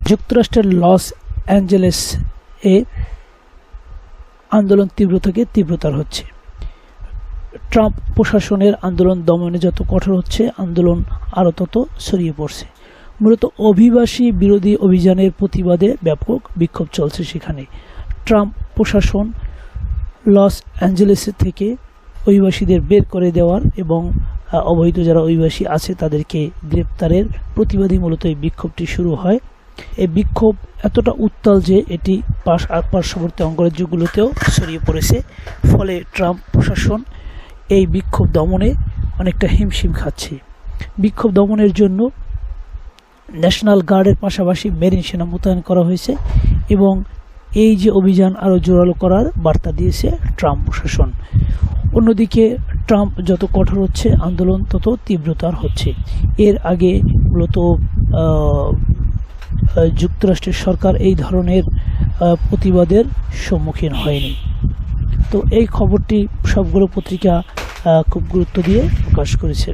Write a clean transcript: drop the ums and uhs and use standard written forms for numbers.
যুক্তরাষ্ট্রের Los Angeles এ আন্দোলন তীব্র থেকে তীব্রতর হচ্ছে। ট্রাম্প প্রশাসনের আন্দোলন দমনে যত কঠোর হচ্ছে, আন্দোলন আরও তত ছড়িয়ে পড়ছে। মূলত অভিবাসী বিরোধী অভিযানের প্রতিবাদে ব্যাপক বিক্ষোভ চলছে সেখানে। ট্রাম্প প্রশাসন লস অ্যাঞ্জেলেস থেকে অভিবাসীদের বের করে দেওয়ার এবং অবৈধ যারা অভিবাসী আছে তাদেরকে গ্রেপ্তারের প্রতিবাদী মূলত এই বিক্ষোভটি শুরু হয়। এই বিক্ষোভ এতটা উত্তাল যে এটি পার্শ্ববর্তী অঙ্গরাজ্যগুলোতেও ছড়িয়ে পড়েছে। ফলে ট্রাম্প প্রশাসন এই বিক্ষোভ দমনে অনেকটা হিমশিম খাচ্ছে। বিক্ষোভ দমনের জন্য ন্যাশনাল গার্ডের পাশাপাশি মেরিন সেনা মোতায়েন করা হয়েছে এবং এই যে অভিযান আরও জোরালো করার বার্তা দিয়েছে ট্রাম্প প্রশাসন। অন্যদিকে ট্রাম্প যত কঠোর হচ্ছে, আন্দোলন তত তীব্রতর হচ্ছে। এর আগে মূলত যুক্তরাষ্ট্রের সরকার এই ধরনের প্রতিবাদের সম্মুখীন হয়নি। তো এই খবরটি সবগুলো পত্রিকা খুব গুরুত্ব দিয়ে প্রকাশ করেছে।